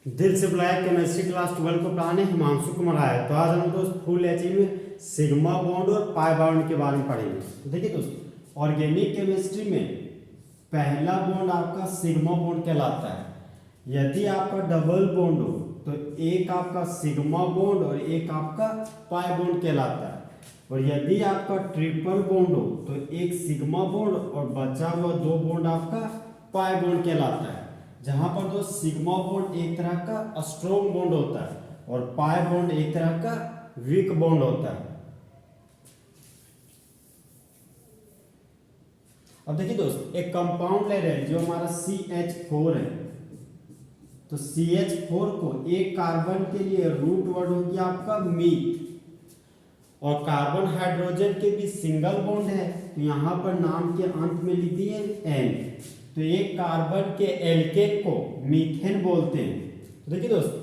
दिल से बुलाया केमिस्ट्री क्लास 12 को पढ़ाने हिमांशु कुमार आया। तो आज हम दोस्त फुल एचिव में सिग्मा बॉन्ड और पाई बॉन्ड के बारे में पढ़ेंगे। तो देखिए दोस्त, ऑर्गेनिक केमिस्ट्री में पहला बॉन्ड आपका सिग्मा बॉन्ड कहलाता है। यदि आपका डबल बॉन्ड हो तो एक आपका सिग्मा बॉन्ड और एक आपका पाई बॉन्ड कहलाता है। और यदि आपका ट्रिपल बॉन्ड हो तो एक सिग्मा बॉन्ड और बचा हुआ दो बॉन्ड आपका पाई बॉन्ड कहलाता है। जहां पर दो सिग्मा बॉन्ड एक तरह का स्ट्रॉन्ग बॉन्ड होता है और पाई बॉन्ड एक तरह का वीक बॉन्ड होता है। अब देखिए दोस्त, एक कंपाउंड ले रहे हैं जो हमारा CH4 है। तो CH4 को एक कार्बन के लिए रूट वर्ड हो गया आपका मीट, और कार्बन हाइड्रोजन के भी सिंगल बॉन्ड है तो यहां पर नाम के अंत में लिख दिए N। तो एक कार्बन के एल्केन को मीथेन बोलते हैं। तो देखिए दोस्त,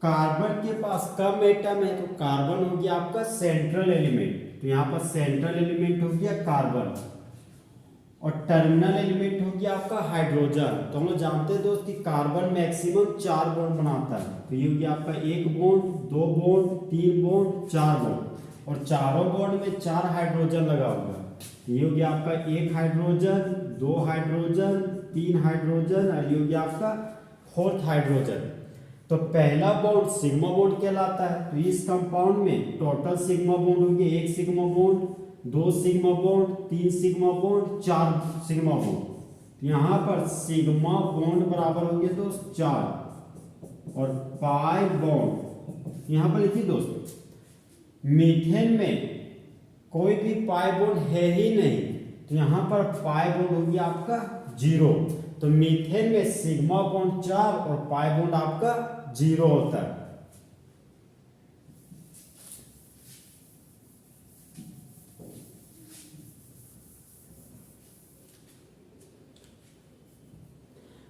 कार्बन के पास कम एटम है तो कार्बन हो गया आपका सेंट्रल एलिमेंट। तो यहाँ पर सेंट्रल एलिमेंट हो गया कार्बन और टर्मिनल एलिमेंट हो गया आपका हाइड्रोजन। तो हम लोग जानते हैं दोस्त कि कार्बन मैक्सिमम 4 बॉन्ड बनाता है। तो ये हो गया आपका 1 बॉन्ड, 2 बॉन्ड, 3 बॉन्ड, 4 बॉन्ड, और चारों बॉन्ड में 4 हाइड्रोजन लगा हुआ है। ये हो गया आपका 1 हाइड्रोजन, 2 हाइड्रोजन, 3 हाइड्रोजन, और ये हो गया आपका 4th हाइड्रोजन। तो पहला बॉन्ड सिग्मा बॉन्ड कहलाता है। तो इस कंपाउंड में टोटल सिग्मा बॉन्ड होंगे 1 sigma bond, 2 sigma bond, 3 sigma bond, 4 sigma bond. यहाँ पर सिग्मा बॉन्ड बराबर होंगे दोस्त 4, और पाई बॉन्ड यहाँ पर लिखिए दोस्त, मीथेन में कोई भी पाई बॉन्ड है ही नहीं। तो यहाँ पर पाई बॉन्ड हो गया आपका 0। तो मीथेन में सिग्मा बॉन्ड 4 और पाई बॉन्ड आपका 0 होता है।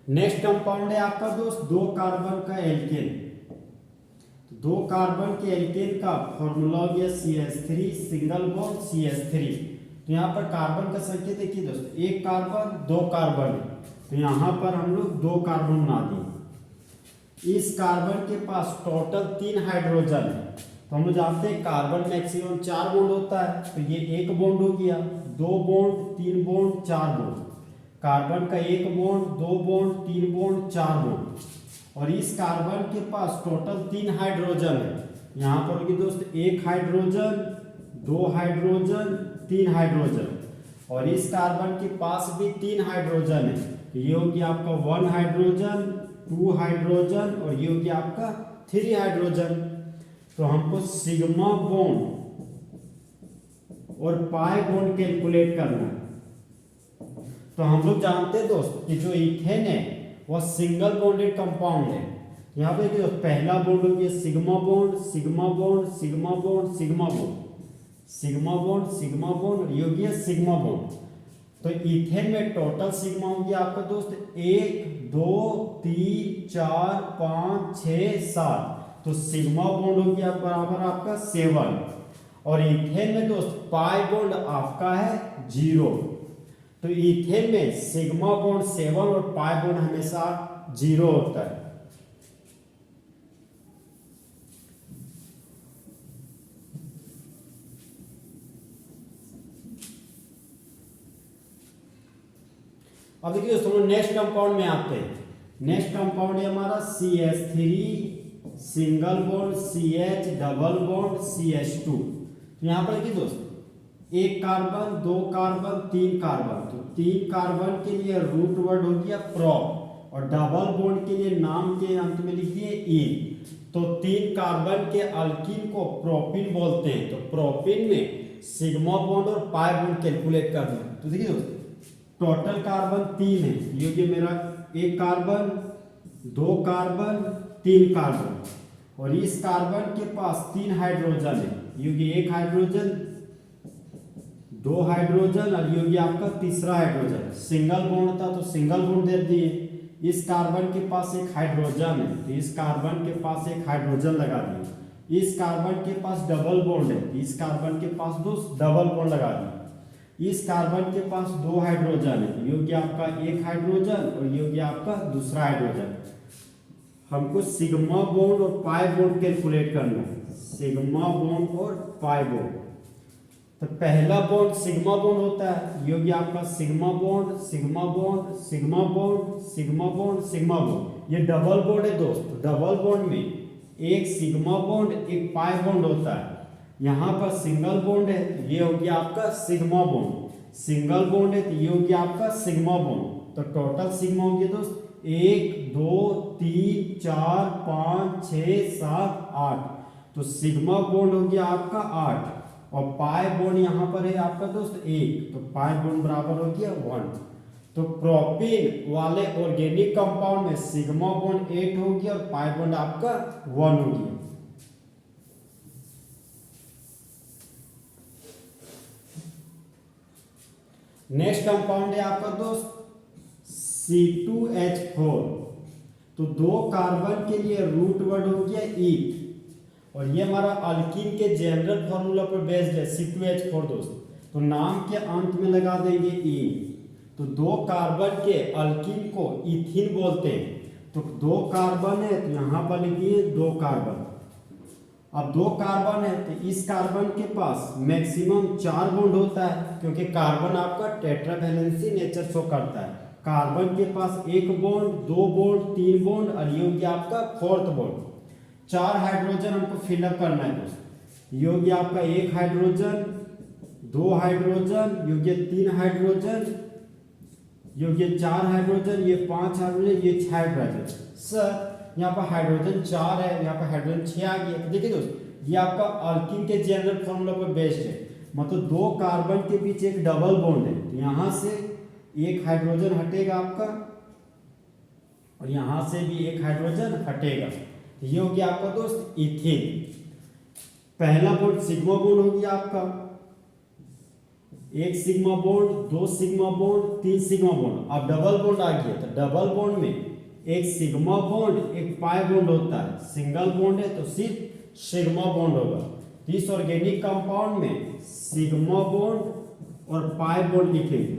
नेक्स्ट कंपाउंड है आपका दोस्त 2 कार्बन का एल्केन। 2 कार्बन के एल्केन का फॉर्मूला हो गया CH3 सिंगल बॉन्ड CH3। तो यहाँ पर कार्बन का संख्या देखिए दोस्त, 1 कार्बन 2 कार्बन है। तो यहाँ पर हम लोग 2 कार्बन बना दिए। इस कार्बन के पास टोटल 3 हाइड्रोजन है। तो हम लोग जानते हैं कार्बन मैक्सिमम 4 बॉन्ड होता है। तो ये 1 बॉन्ड हो गया, 2 बॉन्ड, 3 बॉन्ड, 4 बॉन्ड। कार्बन का 1 बॉन्ड, 2 बॉन्ड, 3 बॉन्ड, 4 बॉन्ड, और इस कार्बन के पास टोटल 3 हाइड्रोजन है। यहाँ पर होगी दोस्त 1 हाइड्रोजन, 2 हाइड्रोजन, 3 हाइड्रोजन, और इस कार्बन के पास भी 3 हाइड्रोजन है। ये हो गया आपका 1 हाइड्रोजन, 2 हाइड्रोजन, और ये हो गया आपका 3 हाइड्रोजन। तो हमको सिग्मा बॉन्ड और पाई बॉन्ड कैलकुलेट करना है। तो हम लोग जानते हैं दोस्त कि जो इथेन है वह सिंगल बॉन्डेड कंपाउंड है। यहाँ पे देखिए पहला बॉन्ड हो गया sigma bond, sigma bond, sigma bond, sigma bond, sigma bond, sigma bond, ये हो गया सिग्मा बॉन्ड। तो इथेन में टोटल सिग्मा हो गया आपका दोस्त 1, 2, 3, 4, 5, 6, 7। तो सिग्मा बॉन्ड हो गया बराबर आपका 7, और इथेन में दोस्त पाई बॉन्ड आपका है 0। तो इथेन में सिग्मा बॉन्ड 7 और पाई बॉन्ड हमेशा 0 होता है। अब देखिए दोस्तों नेक्स्ट कंपाउंड में आते हैं। नेक्स्ट कंपाउंड है हमारा CH3 single bond CH double bond CH2। तो यहाँ पर देखिए दोस्त 1 कार्बन, 2 कार्बन, 3 कार्बन। तो 3 कार्बन के लिए रूट वर्ड हो गया प्रोप, और डबल बॉन्ड के लिए नाम के अंत में लिख दिए E। तो 3 कार्बन के अल्कीन को प्रोपिन बोलते हैं। तो प्रोपिन में सिग्मा बॉन्ड और पाई बॉन्ड कैलकुलेट करना है। तो देखिए दोस्त टोटल कार्बन 3 है। ये मेरा 1 कार्बन, 2 कार्बन, 3 कार्बन, और इस कार्बन के पास 3 हाइड्रोजन है। ये 1 हाइड्रोजन, 2 हाइड्रोजन, और ये आपका तीसरा हाइड्रोजन। सिंगल बॉन्ड था तो सिंगल बॉन्ड दे दिए। इस कार्बन के पास 1 हाइड्रोजन है तो इस कार्बन के पास 1 हाइड्रोजन लगा दिए। इस कार्बन के पास डबल बॉन्ड है, इस कार्बन के पास 2 डबल बॉन्ड लगा दिए। इस कार्बन के पास 2 हाइड्रोजन है, ये हो गया आपका 1 हाइड्रोजन, और ये हो गया आपका दूसरा हाइड्रोजन। हमको सिग्मा बॉन्ड और पाई बॉन्ड कैलकुलेट करना है, सिग्मा बॉन्ड और पाई बॉन्ड। तो पहला बॉन्ड सिग्मा बॉन्ड होता है, ये हो गया आपका sigma bond sigma bond sigma bond sigma bond sigma bond. ये डबल बॉन्ड है दोस्त, डबल बॉन्ड में एक सिग्मा बॉन्ड एक पाई बॉन्ड होता है। यहाँ पर सिंगल बॉन्ड है, ये हो गया आपका सिग्मा बॉन्ड, सिंगल बॉन्ड है तो ये हो गया आपका सिग्मा बॉन्ड। तो टोटल सिग्मा हो गया दोस्त 1 2 3 4 5 6 7 8। तो सिग्मा बॉन्ड हो गया आपका 8 और पाई बॉन्ड यहाँ पर है आपका दोस्त 1, तो पाई बॉन्ड बराबर हो गया 1। तो प्रोपीन वाले ऑर्गेनिक कंपाउंड में सिग्मा बॉन्ड 8 हो गया और पाई बॉन्ड आपका 1 हो गया। नेक्स्ट कंपाउंड है आपका दोस्त C2H4। तो 2 कार्बन के लिए रूट वर्ड हो गया ईथ, और ये हमारा अल्कीन के जनरल फॉर्मूला पर बेस्ड है C2H4 दोस्त। तो नाम के अंत में लगा देंगे ईन। तो 2 कार्बन के अल्कीन को इथीन बोलते हैं। तो 2 कार्बन है तो यहाँ पर लिखिए 2 कार्बन। अब 2 कार्बन है तो इस कार्बन के पास मैक्सिमम 4 बॉन्ड होता है, क्योंकि कार्बन आपका टेट्रावैलेंसी नेचर शो करता है। कार्बन के पास 1 बॉन्ड 2 बॉन्ड 3 बॉन्ड और ये हो गया आपका 4th बॉन्ड। 4 हाइड्रोजन हमको फिलअप करना है दोस्त। ये हो गया आपका 1 हाइड्रोजन 2 हाइड्रोजन, ये हो गया 3 हाइड्रोजन, ये हो गया 4 हाइड्रोजन, ये 5 हाइड्रोजन, ये 6 हाइड्रोजन। सर यहाँ पर हाइड्रोजन 4 है, यहाँ पर हाइड्रोजन 6 आ गया। तो देखिए दोस्त ये आपका अल्कीन के जनरल फॉर्मूला पर बेस्ड है, मतलब 2 कार्बन के बीच एक डबल बॉन्ड है। तो यहाँ से 1 हाइड्रोजन हटेगा आपका और यहाँ से भी 1 हाइड्रोजन हटेगा। ये हो गया आपका दोस्त इथेन। पहला बॉन्ड सिग्मा बॉन्ड हो गया आपका, 1 sigma bond 2 sigma bond 3 sigma bond. अब डबल बॉन्ड आ गया, तो डबल बॉन्ड में एक सिग्मा बॉन्ड एक पाई बॉन्ड होता है। सिंगल बॉन्ड है तो सिर्फ सिग्मा बॉन्ड होगा। तो इस ऑर्गेनिक कंपाउंड में सिग्मा बॉन्ड और पाई बॉन्ड लिखेंगे।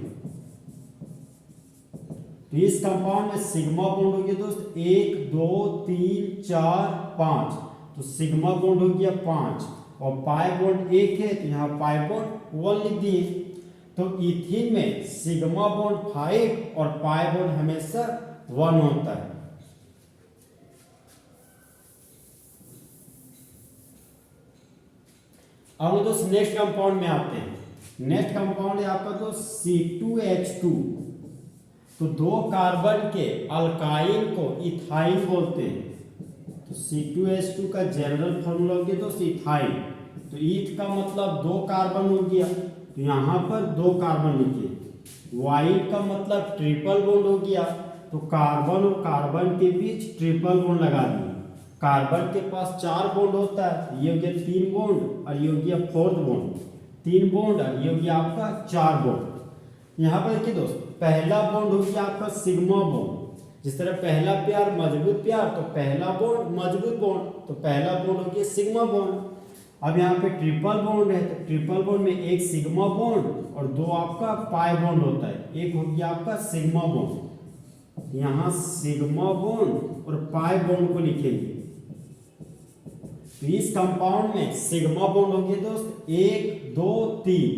तो इस कंपाउंड में सिग्मा बॉन्ड हो गया दोस्त 1 2 3 4 5। तो सिग्मा बॉन्ड हो गया 5 और पाई बॉन्ड 1 है, तो यहाँ पाई बॉन्ड 1 लिख दिए। तो इथीन में सिग्मा बॉन्ड 5 और पाई बॉन्ड हमेशा 1 होता है। अब हम दोस्त नेक्स्ट कंपाउंड में आते हैं। नेक्स्ट कंपाउंड है आपका दोस्त C2H2। तो 2 कार्बन के अल्काइन को इथाइन बोलते हैं। तो C2H2 का जनरल फॉर्मूला हो गया दोस्त इथाइन। तो ईथ का मतलब 2 कार्बन हो गया, तो यहाँ पर 2 कार्बन लिखिए। वाइट का मतलब ट्रिपल बॉन्ड हो गया, तो कार्बन और कार्बन के बीच ट्रिपल बॉन्ड लगा दिए। कार्बन के पास 4 बॉन्ड होता है, ये हो गया 3 बॉन्ड और ये हो गया 4th बॉन्ड। 3 बॉन्ड और ये हो गया आपका 4 बॉन्ड। यहाँ पर देखिए दोस्त पहला बॉन्ड हो गया आपका सिग्मा बॉन्ड। जिस तरह पहला प्यार मजबूत प्यार, तो पहला बॉन्ड मजबूत बॉन्ड, तो पहला बॉन्ड हो गया सिग्मा बॉन्ड। अब यहाँ पे ट्रिपल बॉन्ड है, तो ट्रिपल बॉन्ड में एक सिग्मा बॉन्ड और 2 आपका पाई बॉन्ड होता है। एक हो गया आपका सिग्मा बॉन्ड, यहाँ सिग्मा बॉन्ड और पाई बॉन्ड को लिखेंगे। तो इस कंपाउंड में सिग्मा बॉन्ड हो गया दोस्त 1 2 3,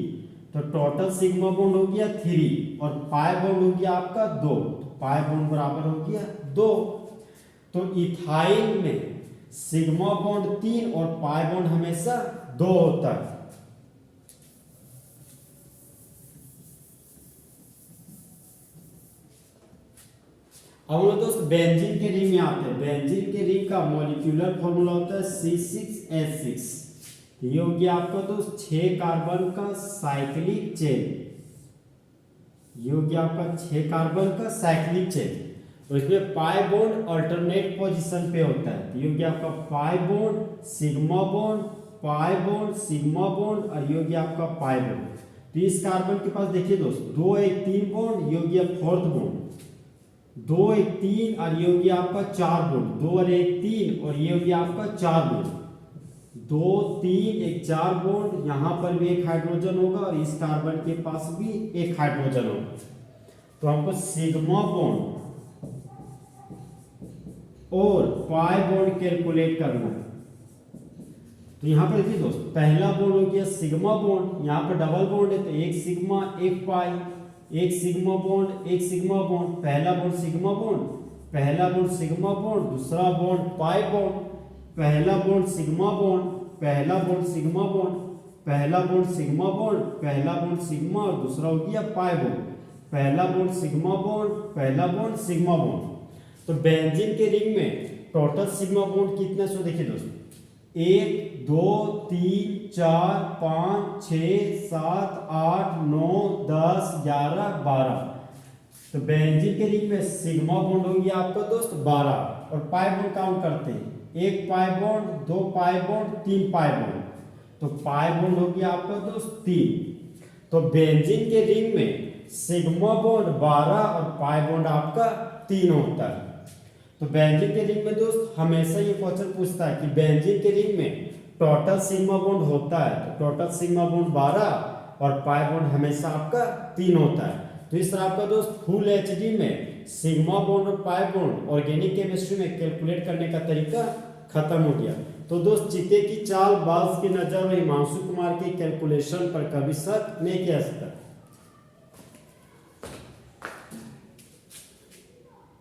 तो टोटल सिग्मा बॉन्ड हो गया 3 और पाई बॉन्ड हो गया आपका 2, तो पाई बॉन्ड बराबर हो गया 2। तो इथाइन में सिग्मा बॉन्ड 3 और पाई बॉन्ड हमेशा 2 होता है। अब हम दोस्त बेंजीन के रिंग में आते हैं। बेंजीन के रिंग का मॉलिक्यूलर फॉर्मूला होता है C6H6। ये हो गया आपका दोस्त 6 कार्बन का साइक्लिक चेन। ये हो गया आपका 6 कार्बन का साइक्लिक चेन, और इसमें पाई बॉन्ड अल्टरनेट पोजीशन पे होता है। ये हो गया आपका pi bond sigma bond pi bond sigma bond और ये हो गया आपका पाई बॉन्ड। तो इस कार्बन के पास देखिए दोस्त 2 1 3 बॉन्ड, ये हो गया 4th बॉन्ड। 2 1 3 और ये हो गया आपका 4 बॉन्ड। 2 और 1 3 और ये हो गया आपका 4 बॉन्ड। 2 3 1 4 बॉन्ड, यहाँ पर भी एक हाइड्रोजन होगा और इस कार्बन के पास भी एक हाइड्रोजन होगा। तो हमको सिग्मा बॉन्ड और पाई बॉन्ड कैलकुलेट करना है। तो यहाँ पर देखिए दोस्त, पहला बॉन्ड हो गया सिग्मा बॉन्ड, यहाँ पर डबल बॉन्ड है तो एक सिग्मा एक पाई, एक सिग्मा बॉन्ड एक सिग्मा बॉन्ड, पहला बॉन्ड सिग्मा बॉन्ड, पहला बॉन्ड सिग्मा बॉन्ड, दूसरा बॉन्ड पाई बॉन्ड, पहला बॉन्ड सिग्मा बॉन्ड, पहला बॉन्ड सिग्मा बॉन्ड, पहला बॉन्ड सिग्मा बॉन्ड, पहला बॉन्ड सिग्मा और दूसरा हो गया पाई बॉन्ड, पहला बॉन्ड सिग्मा बॉन्ड, पहला बॉन्ड सिग्मा बॉन्ड। तो बेंजीन के रिंग में टोटल सिग्मा बॉन्ड कितने सो देखिए दोस्तों, 1 2 3 4 5 6 7 8 9 10 11 12। तो बेंजीन के रिंग में सिग्मा बॉन्ड हो गया आपका दोस्त 12 और पाई बॉन्ड काउंट करते हैं, 1 pi bond, 2 pi bond, 3 pi bond. तो पाई बॉन्ड हो गया आपका दोस्त 3। तो बेंजीन के रिंग में सिग्मा बॉन्ड 12 और पाई बॉन्ड आपका 3 होता है। तो बेंजीन के रिंग में दोस्त हमेशा ये क्वेश्चन पूछता है कि बेंजीन के रिंग में टोटल सिग्मा बॉन्ड होता है, तो टोटल सिग्मा बॉन्ड 12 और पाई बॉन्ड हमेशा आपका 3 होता है। तो इस तरह आपका दोस्त फुल एचडी में सिग्मा बॉन्ड और पाई बॉन्ड ऑर्गेनिक केमिस्ट्री में कैलकुलेट करने का तरीका खत्म हो गया। तो दोस्त चीते की चाल, बाल्स की नजर और हिमांशु कुमार के कैलकुलेशन पर कभी शक नहीं किया जा सकता।